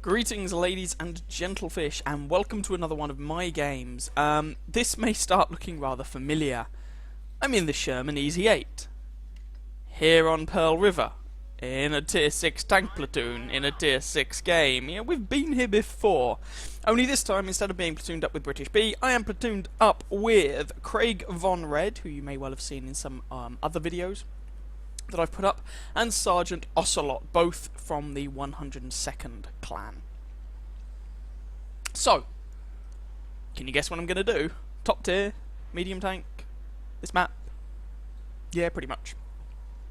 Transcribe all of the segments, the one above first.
Greetings, ladies and gentlefish, and welcome to another one of my games. This may start looking rather familiar. I'm in the Sherman E8, here on Pearl River, in a Tier 6 tank platoon, in a Tier 6 game. Yeah, we've been here before, only this time, instead of being platooned up with British B, I am platooned up with Craig Von Red, who you may well have seen in some other videos that I've put up, and Sergeant Ocelot, both from the 102nd clan. So, can you guess what I'm going to do? Top tier, medium tank, this map? Yeah, pretty much.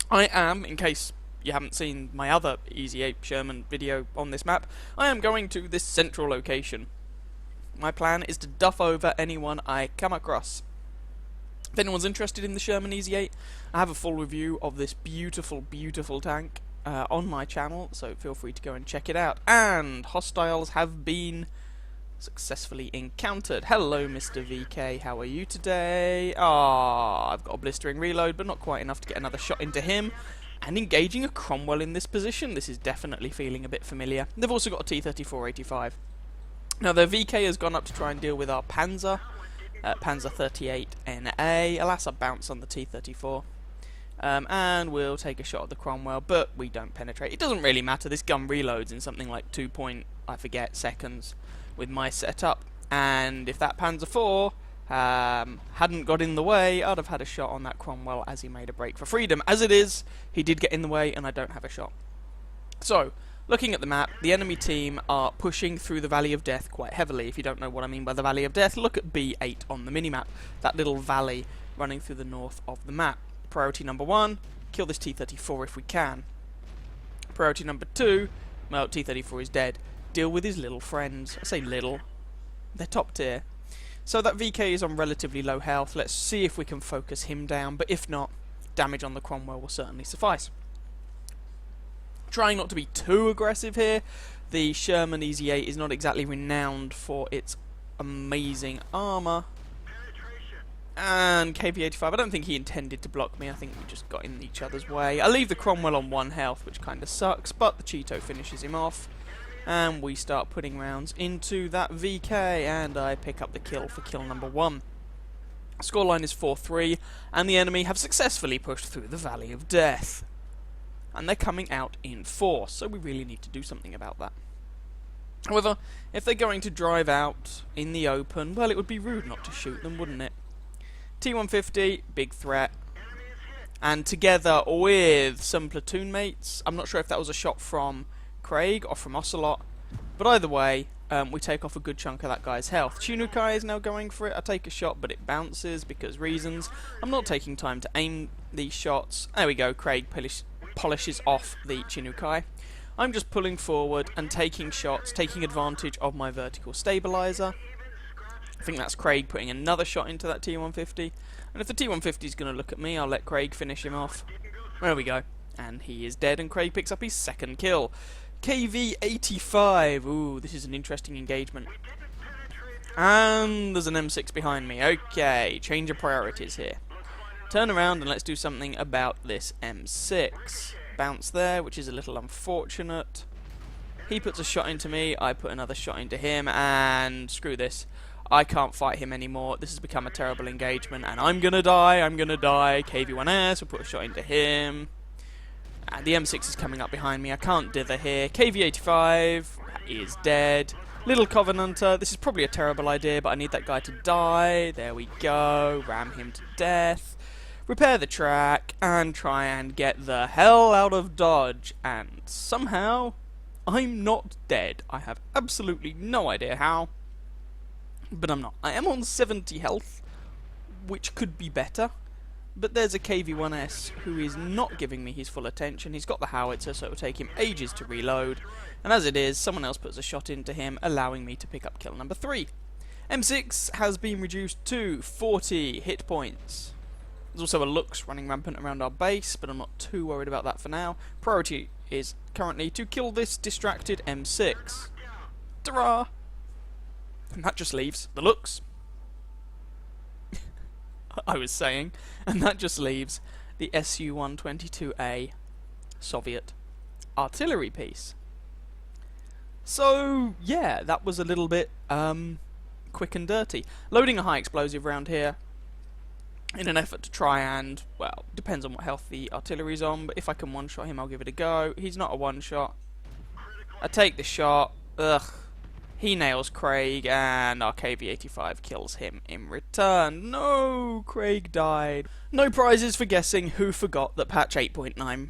I am, in case you haven't seen my other Easy 8 Sherman video on this map, I am going to this central location. My plan is to duff over anyone I come across. If anyone's interested in the Sherman Easy 8, I have a full review of this beautiful, beautiful tank on my channel, so feel free to go and check it out. And hostiles have been successfully encountered. Hello, Mr. VK, how are you today? Ah, I've got a blistering reload, but not quite enough to get another shot into him. And engaging a Cromwell in this position. This is definitely feeling a bit familiar. They've also got a T-34-85. Now, their VK has gone up to try and deal with our Panzer. Panzer 38NA. Alas, I bounce on the T-34. And we'll take a shot at the Cromwell, but we don't penetrate. It doesn't really matter. This gun reloads in something like 2 point, I forget, seconds with my setup. And if that Panzer IV hadn't got in the way, I'd have had a shot on that Cromwell as he made a break for freedom. As it is, he did get in the way, and I don't have a shot. So, looking at the map, the enemy team are pushing through the Valley of Death quite heavily. If you don't know what I mean by the Valley of Death, look at B8 on the minimap, that little valley running through the north of the map. Priority number 1, kill this T-34 if we can. Priority number 2, well, T-34 is dead. Deal with his little friends. I say little, they're top tier. So that VK is on relatively low health. Let's see if we can focus him down, but if not, damage on the Cromwell will certainly suffice. Trying not to be too aggressive here. The Sherman Easy 8 is not exactly renowned for its amazing armour. And KV-85, I don't think he intended to block me. I think we just got in each other's way. I leave the Cromwell on 1 health, which kind of sucks, but the Cheeto finishes him off. And we start putting rounds into that VK, and I pick up the kill for kill number 1. Scoreline is 4-3, and the enemy have successfully pushed through the Valley of Death. And they're coming out in force, so we really need to do something about that. However, if they're going to drive out in the open, well, it would be rude not to shoot them, wouldn't it? T-150, big threat. And together with some platoon mates, I'm not sure if that was a shot from Craig or from Ocelot, but either way, we take off a good chunk of that guy's health. Chinukai is now going for it. I take a shot, but it bounces because reasons. I'm not taking time to aim these shots. There we go, Craig polishes off the Chinukai. I'm just pulling forward and taking shots, taking advantage of my vertical stabilizer. I think that's Craig putting another shot into that T-150. And if the T-150 is going to look at me, I'll let Craig finish him off. There we go. And he is dead, and Craig picks up his second kill. KV-85. Ooh, this is an interesting engagement. And there's an M6 behind me. Okay, change of priorities here. Turn around and let's do something about this M6. Bounce there, which is a little unfortunate. He puts a shot into me, I put another shot into him, and screw this. I can't fight him anymore. This has become a terrible engagement, and I'm gonna die, KV-1S, we'll put a shot into him. And the M6 is coming up behind me, I can't dither here. KV-85 is dead. Little Covenanter, this is probably a terrible idea, but I need that guy to die. There we go, ram him to death. Repair the track, and try and get the hell out of Dodge. And somehow, I'm not dead. I have absolutely no idea how, but I'm not. I am on 70 health, which could be better. But there's a KV-1S who is not giving me his full attention. He's got the howitzer, so it will take him ages to reload. And as it is, someone else puts a shot into him, allowing me to pick up kill number 3. M6 has been reduced to 40 hit points. There's also a Lux running rampant around our base, but I'm not too worried about that for now. Priority is currently to kill this distracted M6. Ta-ra! And that just leaves the Lux. I was saying, and that just leaves the Su-122A Soviet artillery piece. So yeah, that was a little bit quick and dirty. Loading a high explosive round here in an effort to try and, well, depends on what health the artillery's on, but if I can one-shot him, I'll give it a go. He's not a one-shot. I take the shot. Ugh. He nails Craig, and our KV-85 kills him in return. No! Craig died. No prizes for guessing who forgot that patch 8.9...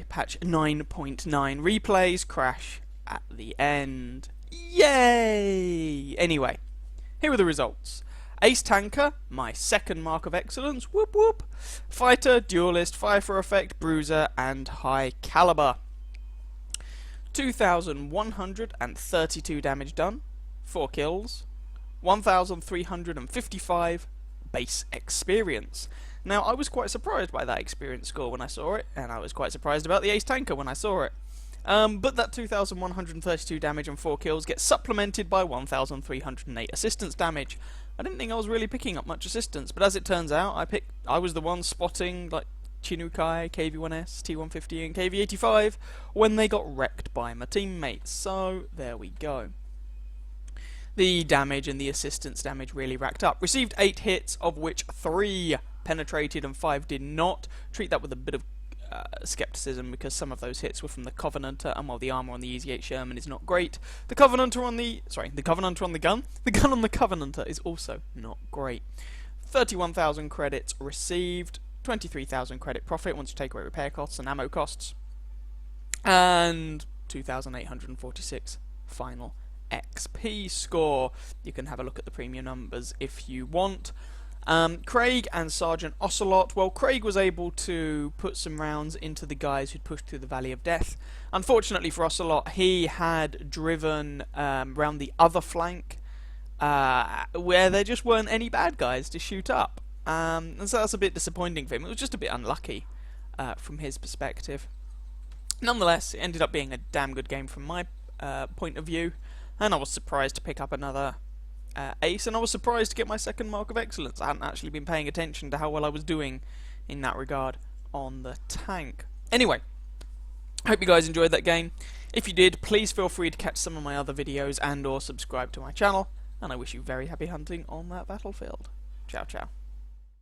patch 9.9 replays crash at the end. Yay! Anyway, here are the results. Ace Tanker, my second mark of excellence, whoop whoop. Fighter, Duelist, Fire for Effect, Bruiser, and High Caliber. 2,132 damage done, 4 kills, 1,355 base experience. Now, I was quite surprised by that experience score when I saw it, and I was quite surprised about the Ace Tanker when I saw it. But that 2,132 damage and 4 kills gets supplemented by 1,308 assistance damage. I didn't think I was really picking up much assistance, but as it turns out, I was the one spotting like Chinukai, KV-1S, T-150 and KV-85 when they got wrecked by my teammates. So there we go. The damage and the assistance damage really racked up. Received 8 hits, of which 3 penetrated and 5 did not. Treat that with a bit of skepticism, because some of those hits were from the Covenanter, and while the armor on the Easy-8 Sherman is not great, the Covenanter on the gun on the Covenanter is also not great. 31,000 credits received, 23,000 credit profit once you take away repair costs and ammo costs, and 2,846 final XP score. You can have a look at the premium numbers if you want. Craig and Sergeant Ocelot. Well, Craig was able to put some rounds into the guys who'd pushed through the Valley of Death. Unfortunately for Ocelot, he had driven round the other flank, where there just weren't any bad guys to shoot up. And so that's a bit disappointing for him. It was just a bit unlucky from his perspective. Nonetheless, it ended up being a damn good game from my point of view, and I was surprised to pick up another ace, and I was surprised to get my second mark of excellence. I hadn't actually been paying attention to how well I was doing in that regard on the tank. Anyway, I hope you guys enjoyed that game. If you did, please feel free to catch some of my other videos and or subscribe to my channel, and I wish you very happy hunting on that battlefield. Ciao, ciao.